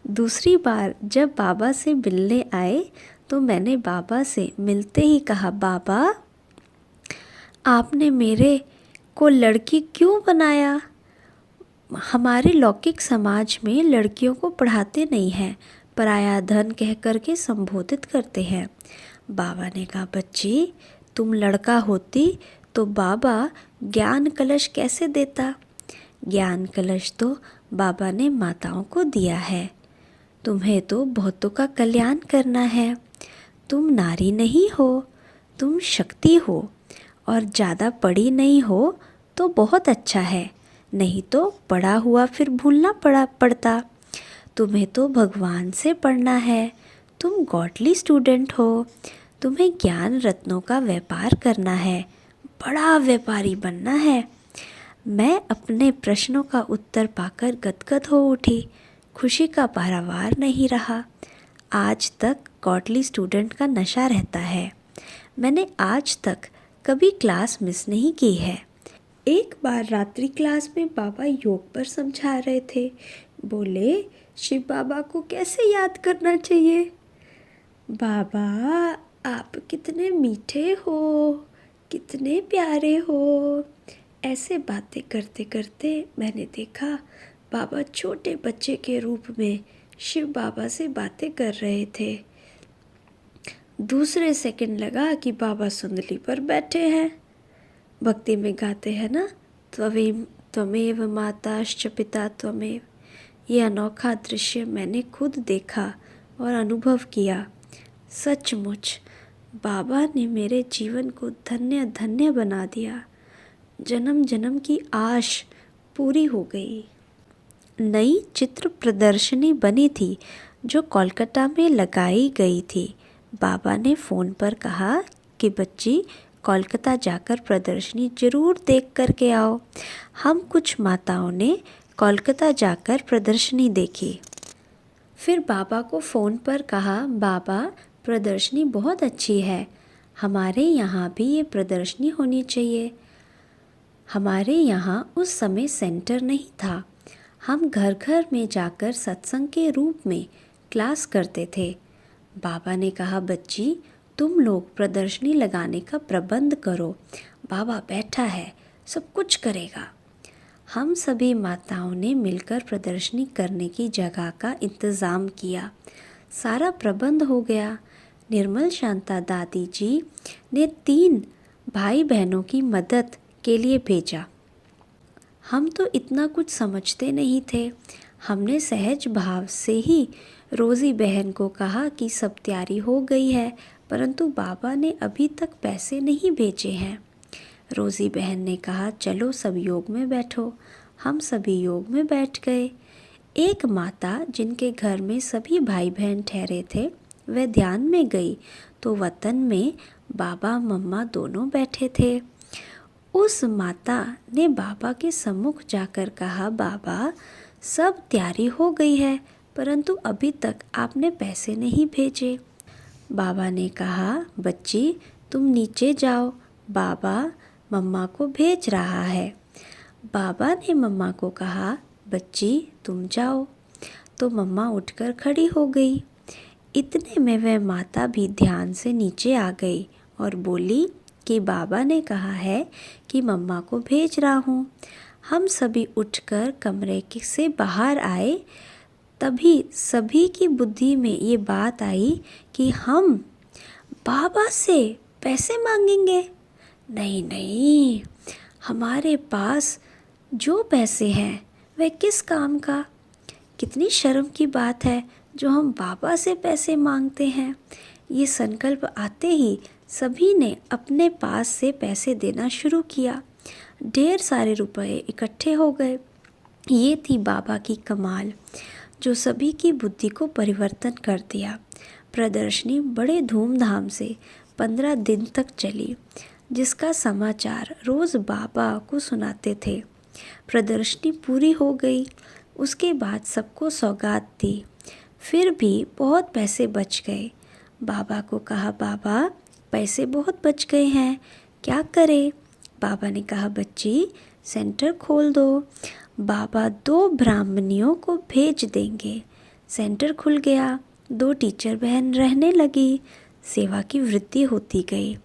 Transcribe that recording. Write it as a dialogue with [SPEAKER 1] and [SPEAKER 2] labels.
[SPEAKER 1] दूसरी बार जब बाबा से मिलने आए तो मैंने बाबा से मिलते ही कहा, बाबा आपने मेरे को लड़की क्यों बनाया? हमारे लौकिक समाज में लड़कियों को पढ़ाते नहीं हैं, पराया धन कह कर के संबोधित करते हैं। बाबा ने कहा, बच्ची तुम लड़का होती तो बाबा ज्ञान कलश कैसे देता? ज्ञान कलश तो बाबा ने माताओं को दिया है। तुम्हें तो बहुतों का कल्याण करना है। तुम नारी नहीं हो, तुम शक्ति हो, और ज़्यादा पढ़ी नहीं हो तो बहुत अच्छा है, नहीं तो पढ़ा हुआ फिर भूलना पड़ता। तुम्हें तो भगवान से पढ़ना है, तुम गॉडली स्टूडेंट हो। तुम्हें ज्ञान रत्नों का व्यापार करना है, बड़ा व्यापारी बनना है। मैं अपने प्रश्नों का उत्तर पाकर गदगद हो उठी, खुशी का पारावार नहीं रहा। आज तक गॉडली स्टूडेंट का नशा रहता है। मैंने आज तक कभी क्लास मिस नहीं की है। एक बार रात्रि क्लास में बाबा योग पर समझा रहे थे। बोले, शिव बाबा को कैसे याद करना चाहिए? बाबा आप कितने मीठे हो, कितने प्यारे हो। ऐसे बातें करते करते मैंने देखा बाबा छोटे बच्चे के रूप में शिव बाबा से बातें कर रहे थे। दूसरे सेकंड लगा कि बाबा सुंदली पर बैठे हैं। भक्ति में गाते हैं ना, त्वमेव माताश्च पिता त्वमेव। ये अनोखा दृश्य मैंने खुद देखा और अनुभव किया। सचमुच बाबा ने मेरे जीवन को धन्य धन्य बना दिया। जन्म जन्म की आश पूरी हो गई। नई चित्र प्रदर्शनी बनी थी जो कोलकाता में लगाई गई थी। बाबा ने फ़ोन पर कहा कि बच्ची कोलकाता जाकर प्रदर्शनी ज़रूर देख कर के आओ। हम कुछ माताओं ने कोलकाता जाकर प्रदर्शनी देखी। फिर बाबा को फ़ोन पर कहा, बाबा प्रदर्शनी बहुत अच्छी है, हमारे यहाँ भी ये प्रदर्शनी होनी चाहिए। हमारे यहाँ उस समय सेंटर नहीं था। हम घर घर में जाकर सत्संग के रूप में क्लास करते थे। बाबा ने कहा, बच्ची तुम लोग प्रदर्शनी लगाने का प्रबंध करो, बाबा बैठा है, सब कुछ करेगा। हम सभी माताओं ने मिलकर प्रदर्शनी करने की जगह का इंतज़ाम किया। सारा प्रबंध हो गया। निर्मल शांता दादी जी ने 3 भाई बहनों की मदद के लिए भेजा। हम तो इतना कुछ समझते नहीं थे। हमने सहज भाव से ही रोज़ी बहन को कहा कि सब तैयारी हो गई है, परंतु बाबा ने अभी तक पैसे नहीं भेजे हैं। रोज़ी बहन ने कहा, चलो सब योग में बैठो। हम सभी योग में बैठ गए। एक माता जिनके घर में सभी भाई बहन ठहरे थे, वह ध्यान में गई तो वतन में बाबा मम्मा दोनों बैठे थे। उस माता ने बाबा के सम्मुख जाकर कहा, बाबा सब तैयारी हो गई है, परंतु अभी तक आपने पैसे नहीं भेजे। बाबा ने कहा, बच्ची तुम नीचे जाओ, बाबा मम्मा को भेज रहा है। बाबा ने मम्मा को कहा, बच्ची तुम जाओ। तो मम्मा उठकर खड़ी हो गई। इतने में वह माता भी ध्यान से नीचे आ गई और बोली कि बाबा ने कहा है कि मम्मा को भेज रहा हूँ। हम सभी उठकर कमरे से बाहर आए। तभी सभी की बुद्धि में ये बात आई कि हम बाबा से पैसे मांगेंगे। नहीं नहीं, हमारे पास जो पैसे हैं वह किस काम का। कितनी शर्म की बात है जो हम बाबा से पैसे मांगते हैं। ये संकल्प आते ही सभी ने अपने पास से पैसे देना शुरू किया। ढेर सारे रुपए इकट्ठे हो गए। ये थी बाबा की कमाल जो सभी की बुद्धि को परिवर्तन कर दिया। प्रदर्शनी बड़े धूमधाम से 15 दिन तक चली, जिसका समाचार रोज़ बाबा को सुनाते थे। प्रदर्शनी पूरी हो गई। उसके बाद सबको सौगात दी। फिर भी बहुत पैसे बच गए। बाबा को कहा, बाबा पैसे बहुत बच गए हैं, क्या करें? बाबा ने कहा, बच्ची सेंटर खोल दो। बाबा 2 ब्राह्मणियों को भेज देंगे। सेंटर खुल गया, 2 टीचर बहन रहने लगी, सेवा की वृद्धि होती गई।